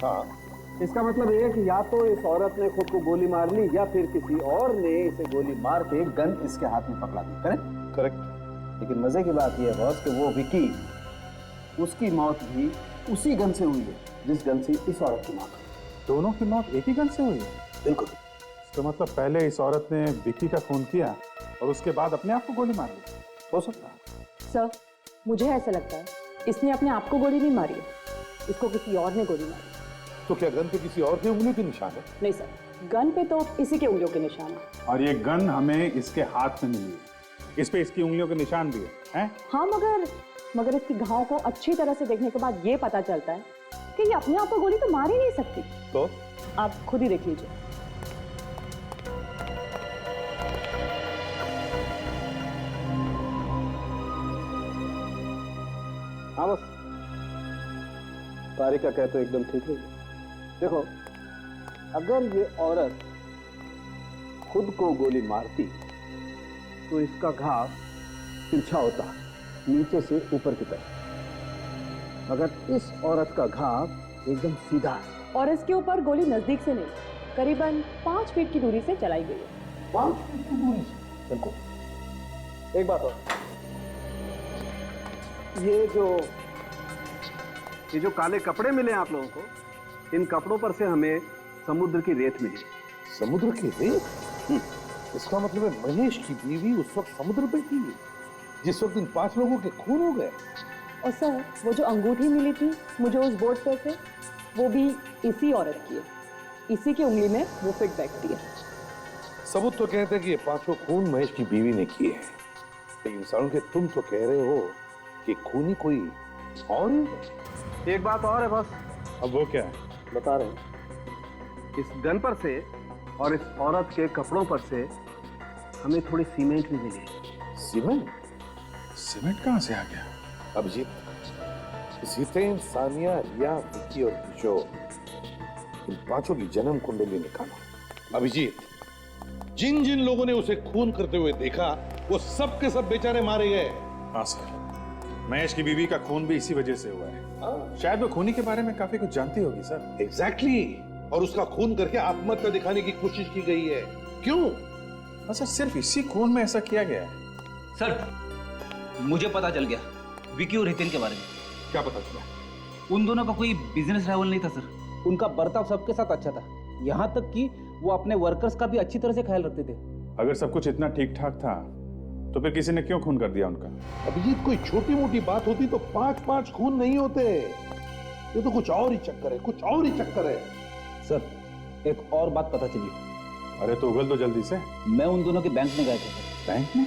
Speaker 5: हाँ।
Speaker 12: इसका मतलब ये है कि या तो इस औरत ने खुद को गोली मार ली या फिर किसी और ने इसे गोली मार के गन इसके हाथ में पकड़ा दी। करेक्ट?
Speaker 5: करेक्ट।
Speaker 12: लेकिन मजे की बात यह है बॉस कि वो विकी, उसकी मौत भी उसी गन से हुई है जिस गन से इस औरत की मौत हुई।
Speaker 2: दोनों की मौत एक ही गन से हुई है?
Speaker 12: बिल्कुल।
Speaker 2: तो मतलब पहले इस औरत ने विकी का खून किया और उसके बाद अपने आप को गोली मार ली?
Speaker 12: हो सकता है।
Speaker 14: सर मुझे ऐसा लगता है इसने अपने आप को गोली नहीं मारी है, इसको किसी और ने गोली मारी।
Speaker 6: तो क्या गन पे किसी और की उंगलियों के निशान है?
Speaker 14: नहीं सर, गन पे तो इसी के उंगलियों के निशान है।
Speaker 2: और ये गन हमें इसके हाथ में मिली है, इस पे इसकी उंगलियों के निशान भी है?
Speaker 14: हाँ मगर इसकी घाव को अच्छी तरह से देखने के बाद ये पता चलता है कि ये अपने आप को गोली तो मार ही नहीं सकती।
Speaker 2: तो
Speaker 14: आप खुद ही देख लीजिए।
Speaker 12: हाँ बस, तारिका कहते तो एकदम ठीक है। देखो, अगर ये औरत खुद को गोली मारती तो इसका घाव तिरछा होता, नीचे से ऊपर की तरफ। मगर इस औरत का घाव एकदम सीधा है।
Speaker 14: और इसके ऊपर गोली नजदीक से नहीं, करीबन 5 फीट की दूरी से चलाई गई है।
Speaker 12: 5 फीट की दूरी से? बिल्कुल। एक बात और, ये जो काले कपड़े मिले आप लोगों को, इन कपड़ों पर से हमें समुद्र की रेत मिली।
Speaker 6: समुद्र की रेत? इसका मतलब है महेश की बीवी उस वक्त समुद्र पे थी जिस वक्त इन 5 लोगों के खून हो गए।
Speaker 14: और सर वो जो अंगूठी मिली थी मुझे उस बोर्ड पे से, वो भी इसी औरत की है, इसी की उंगली में वो फिट बैठती है।
Speaker 6: सबूत तो कहते हैं कि ये 5 खून महेश की बीवी ने किए हैं, लेकिन सारुण के तुम तो कह रहे हो कि खूनी कोई और है।
Speaker 12: एक बात और है बस।
Speaker 2: अब वो क्या है?
Speaker 12: बता रहे हैं। इस गन पर से और इस औरत के कपड़ों पर से हमें थोड़ी सीमेंट भी मिली।
Speaker 6: सीमेंट?
Speaker 2: सीमेंट कहाँ से आ गया?
Speaker 6: अभिजीत, जितेन, सानिया, रिया, विक्की और किशोर, इन 5 की जन्म कुंडली निकालो। अभिजीत, जिन जिन लोगों ने उसे खून करते हुए देखा वो सब के सब बेचारे मारे गए।
Speaker 2: हाँ सर, महेश की बीवी का खून भी इसी वजह से हुआ है। शायद वो खूनी के बारे में काफी कुछ जानती होगी सर।
Speaker 6: एग्जैक्टली। और उसका खून करके आत्महत्या दिखाने की कोशिश की गई है। क्यों?
Speaker 2: हाँ सर, सिर्फ इसी खून में ऐसा किया गया है।
Speaker 1: सर मुझे पता चल गया विकी और हितेन के बारे में।
Speaker 6: क्या पता चला?
Speaker 1: उन दोनों का कोई बिजनेस राइवल नहीं था सर। उनका बर्ताव सबके साथ अच्छा था, यहाँ तक कि वो अपने वर्कर्स का भी अच्छी तरह से ख्याल रखते थे।
Speaker 2: अगर सब कुछ इतना ठीक ठाक था तो फिर किसी ने क्यों खून कर दिया उनका?
Speaker 6: अभिजीत, कोई छोटी मोटी बात होती तो 5 खून नहीं होते। ये तो कुछ और ही चक्कर है, कुछ और ही चक्कर है।
Speaker 1: सर एक और बात पता चली।
Speaker 2: अरे तो उगल दो जल्दी से।
Speaker 1: मैं उन दोनों के बैंक में गए थे सर।
Speaker 2: बैंक में?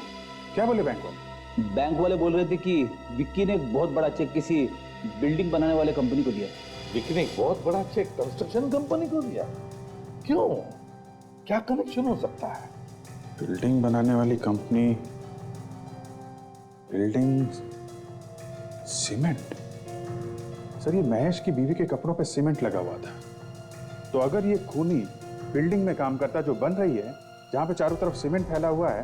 Speaker 2: क्या बोले बैंक वाले?
Speaker 1: बैंक वाले बोल रहे थे कि विक्की ने एक बहुत बड़ा चेक किसी बिल्डिंग बनाने वाले कंपनी को दिया।
Speaker 6: विक्की ने एक बहुत बड़ा चेक कंस्ट्रक्शन कंपनी को दिया? क्यों? क्या कनेक्शन हो सकता है?
Speaker 2: बिल्डिंग बनाने वाली कंपनी, बिल्डिंग, सीमेंट। सर, ये महेश की बीवी के कपड़ों पे सीमेंट लगा हुआ था, तो अगर ये खूनी बिल्डिंग में काम करता जो बन रही है, जहां पे चारों तरफ सीमेंट फैला हुआ है,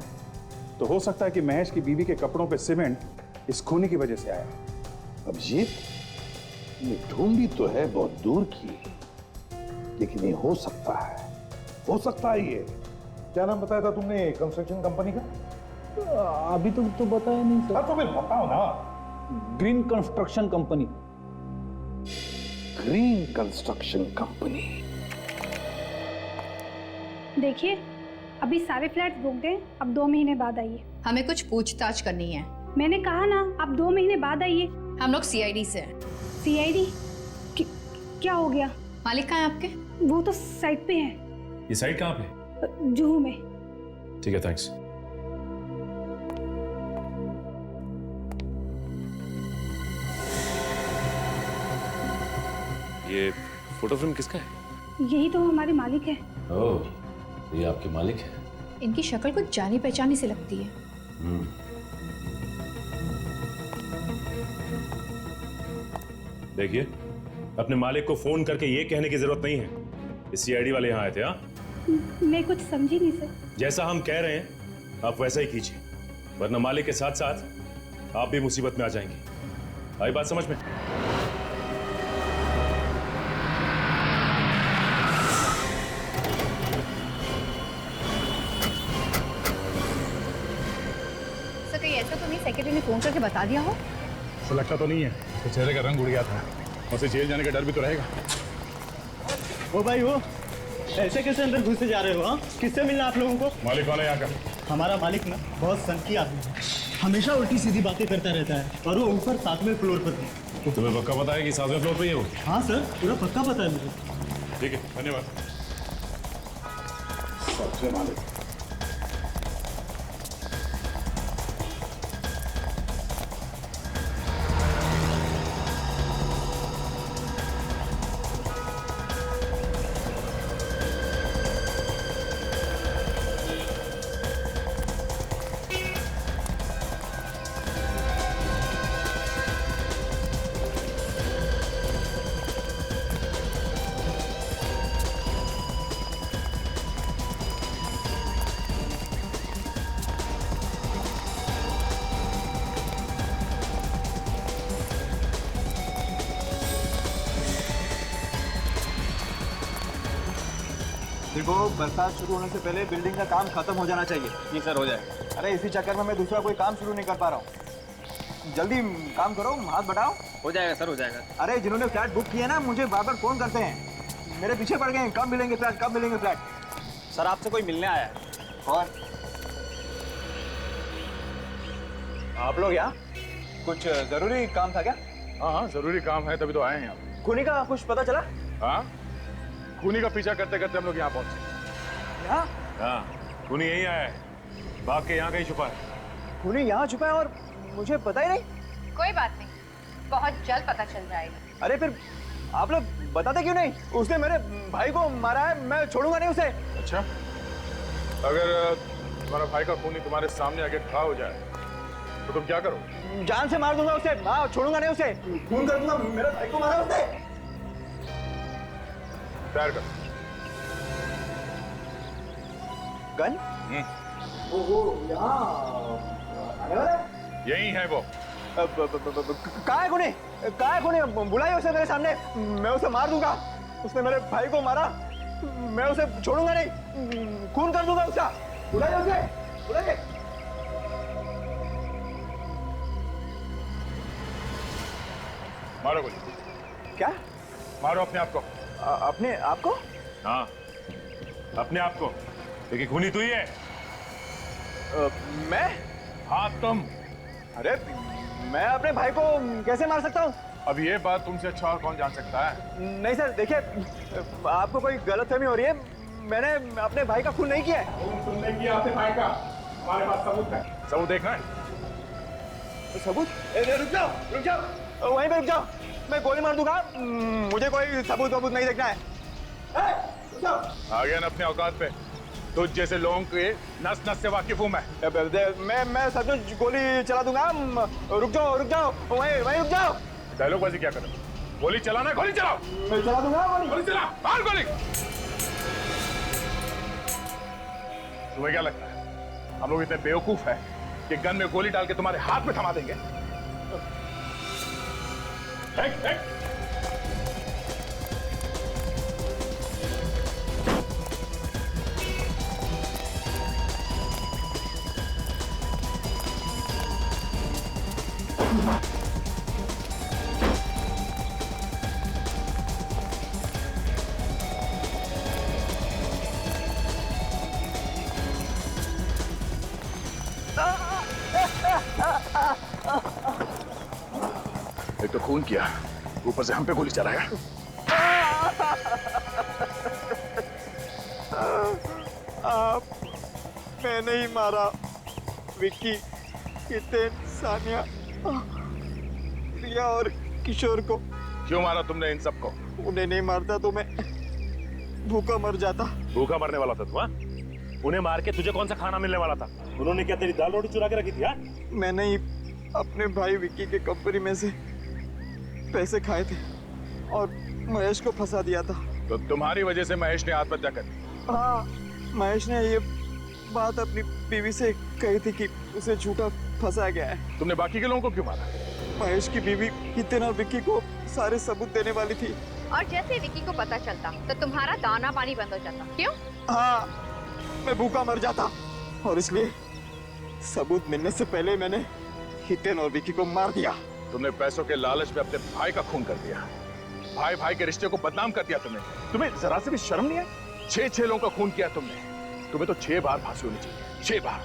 Speaker 2: तो हो सकता है कि महेश की बीवी के कपड़ों पे सीमेंट इस खूनी की वजह से आया।
Speaker 6: अभिजीत, ये ढूंढी तो है बहुत दूर की, लेकिन ये हो सकता है, हो सकता है। ये क्या नाम बताया था तुमने कंस्ट्रक्शन कंपनी का?
Speaker 1: अभी तो बताया नहीं सर।
Speaker 6: तो फिर बताओ ना।
Speaker 1: Green construction company.
Speaker 6: Green construction company.
Speaker 13: देखिए, अभी सारे फ्लैट्स बुक दें, अब 2 महीने बाद आइए।
Speaker 16: हमें कुछ पूछताछ करनी है।
Speaker 13: मैंने कहा ना, आप 2 महीने बाद आइए।
Speaker 16: हम लोग सीआईडी से हैं।
Speaker 13: सीआईडी? क्या हो गया?
Speaker 16: मालिक कहाँ है आपके?
Speaker 13: वो तो साइट पे है।
Speaker 3: ये साइट कहाँ पे?
Speaker 13: जुहू में।
Speaker 3: ठीक है, थैंक्स। ये फोटो फिल्म किसका है?
Speaker 13: यही तो हमारे मालिक है।
Speaker 3: ओह, ये आपके मालिक है।
Speaker 16: इनकी शक्ल कुछ जानी पहचानी से लगती है।
Speaker 3: देखिए, अपने मालिक को फोन करके ये कहने की जरूरत नहीं है कि सीआईडी वाले यहाँ आए थे। हाँ,
Speaker 13: मैं कुछ समझी नहीं सर।
Speaker 3: जैसा हम कह रहे हैं आप वैसा ही कीजिए, वरना मालिक के साथ साथ आप भी मुसीबत में आ जाएंगे। आई बात समझ में?
Speaker 16: ऐसा तो नहीं सेक्रेटरी ने फोन करके बता दिया हो?
Speaker 2: तो लगता तो नहीं है, तो चेहरे का रंग उड़ गया था। उसे जेल जाने का डर भी तो रहेगा।
Speaker 12: वो भाई, वो ऐसे कैसे अंदर घुसे जा रहे हो? हाँ, किससे मिलना आप लोगों को?
Speaker 2: मालिक वाला यहाँ का।
Speaker 12: हमारा मालिक ना बहुत सनकी आदमी है, हमेशा उल्टी सीधी बातें करता रहता है, और वो ऊपर 7वें फ्लोर पर है।
Speaker 3: तुम्हें पक्का पता है कि 7वें फ्लोर पे ही है वो?
Speaker 12: हाँ सर, पूरा पक्का पता है मुझे।
Speaker 2: ठीक है, धन्यवाद। सबसे मालिक।
Speaker 11: देखो, बरसात शुरू होने से पहले बिल्डिंग का काम खत्म हो जाना चाहिए।
Speaker 17: जी सर, हो जाएगा।
Speaker 11: अरे इसी चक्कर में मैं दूसरा कोई काम शुरू नहीं कर पा रहा हूँ। जल्दी काम करो, हाथ बढ़ाओ।
Speaker 17: हो जाएगा सर, हो जाएगा।
Speaker 11: अरे जिन्होंने फ्लैट बुक किया ना, मुझे बार बार फोन करते हैं, मेरे पीछे पड़ गए हैं, कब मिलेंगे फ्लैट, कब मिलेंगे फ्लैट।
Speaker 17: सर, आपसे कोई मिलने आया है।
Speaker 11: और आप लोग यहाँ कुछ जरूरी काम था क्या?
Speaker 2: हाँ, जरूरी काम है, तभी तो आए हैं यहाँ।
Speaker 11: खूनी का कुछ पता चला?
Speaker 2: हाँ, खूनी का पीछा करते करते हम लोग यहाँ पहुंचे।
Speaker 11: यहाँ?
Speaker 3: हाँ, खूनी यहीं आया है, भाग के यहाँ कहीं छुपा है।
Speaker 11: खूनी यहाँ छुपा है और मुझे पता ही नहीं?
Speaker 16: कोई बात नहीं, बहुत जल्द पता चल जाएगा।
Speaker 11: अरे फिर आप लोग बताते क्यों नहीं? उसने मेरे भाई को मारा है, मैं छोड़ूंगा नहीं उसे।
Speaker 2: अच्छा, अगर तुम्हारा भाई का खूनी तुम्हारे सामने आके खड़ा हो जाए तो तुम क्या करो?
Speaker 11: जान से मार दूंगा उसे, छोड़ूंगा नहीं उसे, खून कर दूंगा। मेरे भाई को मारा उसने।
Speaker 2: तैयार कर।
Speaker 11: गन? वो यहाँ आने वाला है?
Speaker 2: यही है वो।
Speaker 11: कहाँ है खूनी? कहाँ है खूनी? बुलाइए उसे मेरे सामने, मैं उसे मार दूंगा। उसने मेरे भाई को मारा, मैं उसे छोड़ूंगा नहीं, खून कर दूंगा उसका। बुलाइए उसे, बुलाइए।
Speaker 2: मारो गोली।
Speaker 11: क्या?
Speaker 2: मारो अपने आप को।
Speaker 11: अपने आप को?
Speaker 3: हाँ, अपने आप को, क्योंकि खूनी तू ही है।
Speaker 11: मैं?
Speaker 2: हाँ, तुम।
Speaker 11: अरे मैं अपने भाई को कैसे मार सकता हूँ?
Speaker 2: अब ये बात तुमसे अच्छा और कौन जान सकता है?
Speaker 11: नहीं सर, देखिए, आपको कोई गलतफहमी हो रही है। मैंने अपने भाई का खून नहीं किया है।
Speaker 2: तुमने किया अपने भाई का। हमारे पास सबूत है। सबूत देखना है?
Speaker 11: सबूत? रुक जाओ, वहीं पे रुक जाओ, मैं गोली मार दूंगा। मुझे कोई सबूत नहीं देखना है। रुक जाओ।
Speaker 2: आ गया ना अपने औकात पे। तुझ जैसे लोगों के नस नस से वाकिफ हूँ मैं।
Speaker 11: मैं सचमुच गोली चला दूंगा। रुक जाओ, वहीं रुक जाओ।
Speaker 2: डायलॉग बाजी क्या कर रहे हो? गोली चलाना, गोली चलाओ।
Speaker 11: मैं चला दूंगा
Speaker 2: गोली चला, मार गोली। तुम्हें क्या लगता है हम लोग इतने बेवकूफ हैं कि गन में गोली डाल के तुम्हारे हाथ में थमा देंगे? एक तो खून किया, ऊपर से हम पे गोली चलाया।
Speaker 11: मैंने ही मारा विक्की, हितेन, सानिया, रिया और किशोर को।
Speaker 2: क्यों मारा तुमने इन सबको?
Speaker 11: उन्हें नहीं मारता तो मैं भूखा मर जाता।
Speaker 3: भूखा मरने वाला था तू? उन्हें मार के तुझे कौन सा खाना मिलने वाला था? उन्होंने क्या तेरी दाल रोटी चुरा के रखी थी?
Speaker 11: मैंने ही अपने भाई विक्की के कंपनी में से पैसे खाए थे और महेश को फंसा दिया था।
Speaker 2: तो तुम्हारी वजह से महेश ने आत्महत्या कर दी?
Speaker 11: हाँ, महेश ने ये बात अपनी बीवी से कही थी कि उसे झूठा फंसाया गया है।
Speaker 2: तुमने बाकी के लोगों को क्यों मारा?
Speaker 11: महेश की बीवी हितेन और विक्की को सारे सबूत देने वाली थी।
Speaker 16: और जैसे विक्की को पता चलता तो तुम्हारा दाना पानी बंद हो जाता। क्यों?
Speaker 11: हाँ, मैं भूखा मर जाता और इसलिए सबूत मिलने से पहले मैंने हितेन और विक्की को मार दिया।
Speaker 2: तुमने पैसों के लालच में अपने भाई का खून कर दिया। भाई भाई के रिश्ते को बदनाम कर दिया तुमने। तुम्हें जरा से भी शर्म नहीं है? 6 लोगों का खून किया तुमने। तुम्हें तो 6 बार फांसी होनी चाहिए, 6 बार।